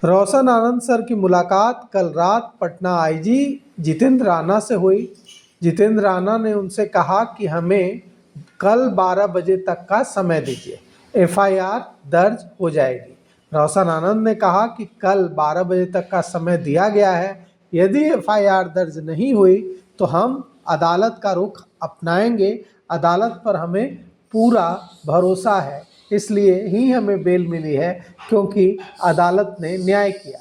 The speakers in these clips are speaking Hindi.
रोशन आनंद सर की मुलाकात कल रात पटना आईजी जितेंद्र राणा से हुई। जितेंद्र राणा ने उनसे कहा कि हमें कल 12 बजे तक का समय दीजिए, एफआईआर दर्ज हो जाएगी। रोशन आनंद ने कहा कि कल 12 बजे तक का समय दिया गया है, यदि एफआईआर दर्ज नहीं हुई तो हम अदालत का रुख अपनाएंगे। अदालत पर हमें पूरा भरोसा है, इसलिए ही हमें बेल मिली है क्योंकि अदालत ने न्याय किया।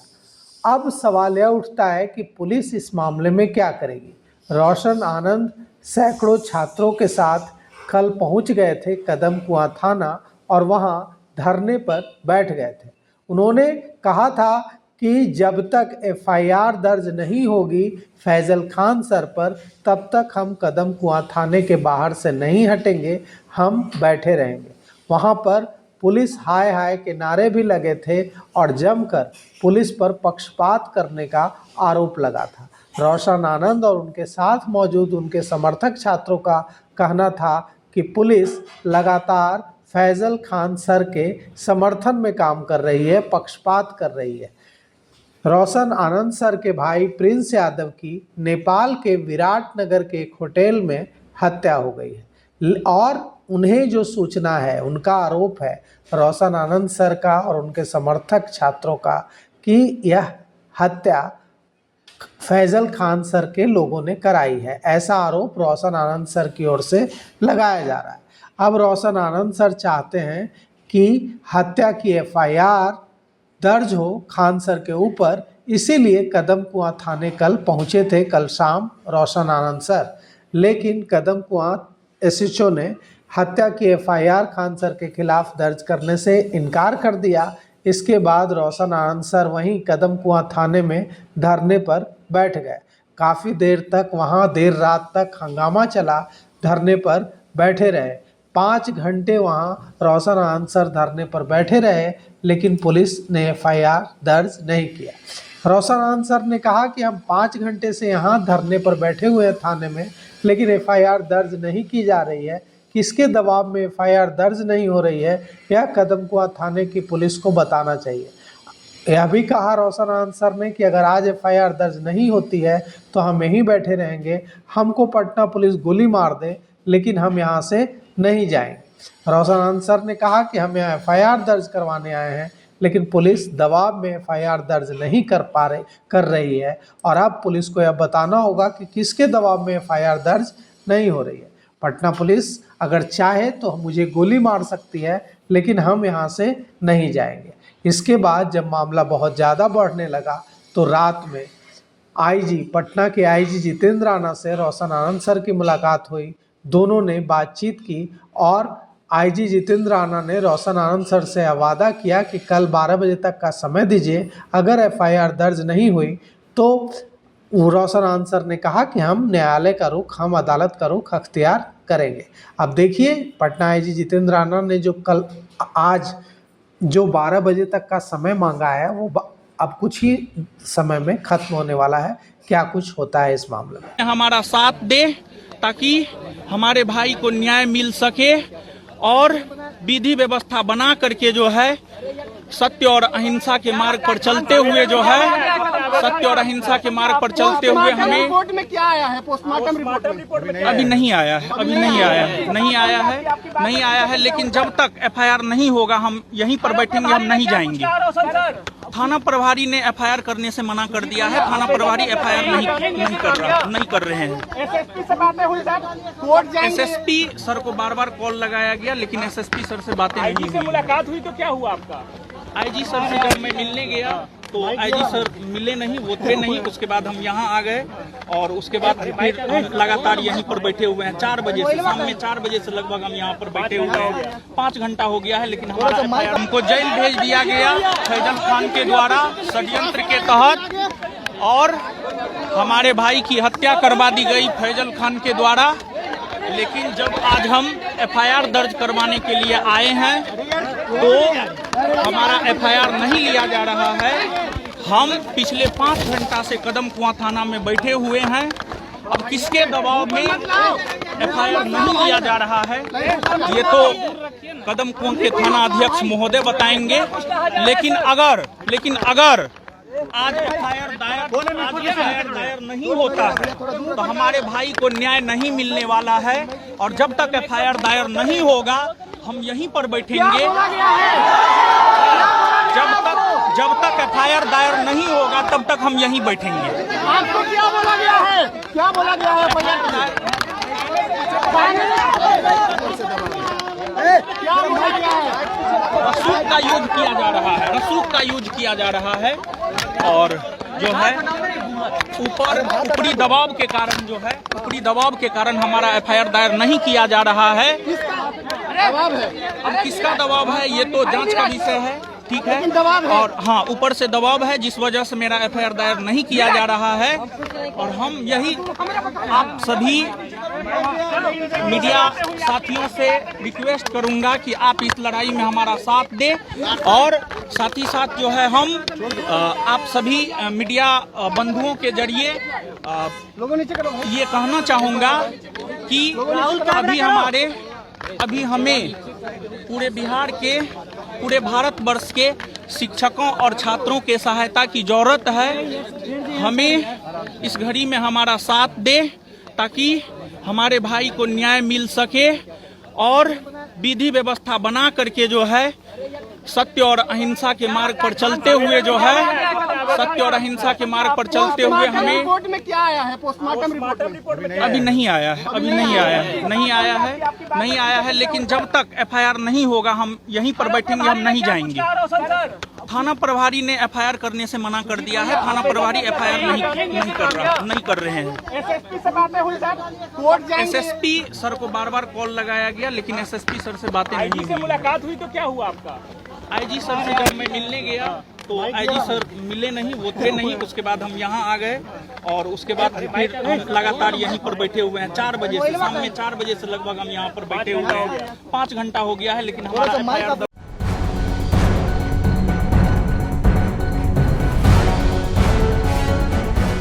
अब सवाल यह उठता है कि पुलिस इस मामले में क्या करेगी। रोशन आनंद सैकड़ों छात्रों के साथ कल पहुंच गए थे कदम कुआं थाना और वहां धरने पर बैठ गए थे। उन्होंने कहा था कि जब तक एफआईआर दर्ज नहीं होगी फैजल खान सर पर, तब तक हम कदम कुआं थाने के बाहर से नहीं हटेंगे, हम बैठे रहेंगे। वहां पर पुलिस हाय हाय के नारे भी लगे थे और जमकर पुलिस पर पक्षपात करने का आरोप लगा था। रोशन आनंद और उनके साथ मौजूद उनके समर्थक छात्रों का कहना था कि पुलिस लगातार फैजल खान सर के समर्थन में काम कर रही है, पक्षपात कर रही है। रोशन आनंद सर के भाई प्रिंस यादव की नेपाल के विराटनगर के एक होटल में हत्या हो गई है और उन्हें जो सूचना है, उनका आरोप है रोशन आनंद सर का और उनके समर्थक छात्रों का कि यह हत्या फैजल खान सर के लोगों ने कराई है। ऐसा आरोप रोशन आनंद सर की ओर से लगाया जा रहा है। अब रोशन आनंद सर चाहते हैं कि हत्या की एफआईआर दर्ज हो खान सर के ऊपर, इसीलिए कदम कुआं थाने कल पहुंचे थे, कल शाम रोशन आनंद सर। लेकिन कदम कुआं एसएचओ ने हत्या की एफआईआर खान सर के खिलाफ दर्ज करने से इनकार कर दिया। इसके बाद रोशन आनंद सर वहीं कदम कुआं थाने में धरने पर बैठ गए। काफ़ी देर तक वहां देर रात तक हंगामा चला, धरने पर बैठे रहे। 5 घंटे वहां रोशन आनंद सर धरने पर बैठे रहे, लेकिन पुलिस ने एफआईआर दर्ज नहीं किया। रोशन आनंद सर ने कहा कि हम 5 घंटे से यहाँ धरने पर बैठे हुए हैं थाने में, लेकिन एफआईआर दर्ज नहीं की जा रही है। किसके दबाव में एफआईआर दर्ज नहीं हो रही है, यह कदम कुआं थाने की पुलिस को बताना चाहिए। यह भी कहा रोशन आनंद सर ने कि अगर आज एफआईआर दर्ज नहीं होती है तो हम यहीं बैठे रहेंगे, हमको पटना पुलिस गोली मार दे लेकिन हम यहाँ से नहीं जाएंगे। रोशन आनंद सर ने कहा कि हम यहाँ एफआईआर दर्ज करवाने आए हैं, लेकिन पुलिस दबाव में एफआईआर दर्ज नहीं कर रही है और अब पुलिस को यह बताना होगा कि किसके दबाव में एफआईआर दर्ज नहीं हो रही है। पटना पुलिस अगर चाहे तो मुझे गोली मार सकती है, लेकिन हम यहाँ से नहीं जाएंगे। इसके बाद जब मामला बहुत ज़्यादा बढ़ने लगा तो रात में पटना के आईजी जितेंद्र राणा से रोशन आनंद सर की मुलाकात हुई। दोनों ने बातचीत की और आईजी जितेंद्र राणा ने रोशन आनंद सर से वादा किया कि कल 12 बजे तक का समय दीजिए, अगर एफआईआर दर्ज नहीं हुई तो रोशन आनंद सर ने कहा कि हम न्यायालय का रुख, हम अदालत का रुख अख्तियार करेंगे। अब देखिए पटना आईजी जितेंद्र राणा ने आज जो 12 बजे तक का समय मांगा है वो अब कुछ ही समय में खत्म होने वाला है। क्या कुछ होता है इस मामले में, हमारा साथ दे ताकि हमारे भाई को न्याय मिल सके और विधि व्यवस्था बना करके जो है सत्य और अहिंसा के मार्ग पर चलते हुए हमें रिपोर्ट में क्या आया है? पोस्टमार्टम रिपोर्ट में अभी नहीं आया है, लेकिन जब तक एफआईआर नहीं होगा हम यहीं पर बैठेंगे, हम नहीं जाएंगे। थाना प्रभारी ने एफआईआर करने से मना कर दिया है। थाना प्रभारी एफआईआर नहीं कर रहे हैं। एसएसपी से बातें हुई सर, कोर्ट जाएंगे। एसएसपी सर को बार कॉल लगाया गया, लेकिन एसएसपी सर से बातें नहीं हुई। मुलाकात हुई तो क्या हुआ आपका? आईजी सर से जब मैं मिलने गया तो आईजी सर मिले नहीं, वो थे नहीं। उसके बाद हम यहाँ आ गए और उसके बाद फिर हम लगातार यहीं पर बैठे हुए हैं 4 बजे से, शाम में 4 बजे से लगभग हम यहाँ पर बैठे हुए हैं। 5 घंटा हो गया है, लेकिन हमारा एफआईआर हमको जेल भेज दिया गया फैजल खान के द्वारा षड्यंत्र के तहत, और हमारे भाई की हत्या करवा दी गई फैजल खान के द्वारा। लेकिन जब आज हम एफआईआर दर्ज करवाने के लिए आए हैं तो हमारा एफआईआर नहीं लिया जा रहा है। हम पिछले 5 घंटा से कदम कुआं थाना में बैठे हुए हैं अब किसके दबाव में एफआईआर नहीं लिया जा रहा है ये तो कदम कुंज के थाना अध्यक्ष महोदय बताएंगे। लेकिन अगर आज एफआईआर दायर नहीं होता है तो हमारे भाई को न्याय नहीं मिलने वाला है। और जब तक एफआईआर दायर नहीं होगा हम यहीं पर बैठेंगे। जब तक एफआईआर दायर नहीं होगा तब तक हम यहीं बैठेंगे। आपको क्या बोला गया है? क्या बोला गया है? क्या बोला गया है? रसूख का यूज किया जा रहा है, रसूख का यूज किया जा रहा है। और जो है ऊपरी दबाव के कारण ऊपरी दबाव के कारण हमारा एफआईआर दायर नहीं किया जा रहा है। दबाव है। अब किसका दबाव है ये तो जांच का विषय है, ठीक है। दबाव है। और हाँ, ऊपर से दबाव है जिस वजह से मेरा एफआईआर दायर नहीं किया जा रहा है। और हम यही आप सभी मीडिया साथियों से रिक्वेस्ट करूंगा कि आप इस लड़ाई में हमारा साथ दें। और साथ ही साथ जो है हम आप सभी मीडिया बंधुओं के जरिए ये कहना चाहूँगा कि अभी हमें पूरे बिहार के पूरे भारतवर्ष के शिक्षकों और छात्रों के सहायता की जरूरत है। हमें इस घड़ी में हमारा साथ दे ताकि हमारे भाई को न्याय मिल सके और विधि व्यवस्था बना करके जो है सत्य और अहिंसा के मार्ग पर चलते हुए हमें रिपोर्ट में क्या आया है? पोस्टमार्टम रिपोर्ट में अभी नहीं आया है। लेकिन जब तक एफआईआर नहीं होगा हम यहीं पर बैठेंगे, हम नहीं जाएंगे। थाना प्रभारी ने एफआईआर करने से मना कर दिया है। थाना प्रभारी एफआईआर नहीं कर रहे हैं। एसएसपी से बातें हुई सर? कोर्ट जाएंगे? एसएसपी सर को बार कॉल लगाया गया लेकिन एसएसपी सर से बातें नहीं हुई। मुलाकात हुई तो क्या हुआ आपका? आईजी सर से जब मैं मिलने गया तो आईजी सर मिले नहीं, वो थे नहीं। उसके बाद हम यहाँ आ गए और उसके बाद फिर हम लगातार यहीं पर बैठे हुए हैं 4 बजे से, शाम में 4 बजे से लगभग हम यहाँ पर बैठे हुए हैं। 5 घंटा हो गया है लेकिन हमारा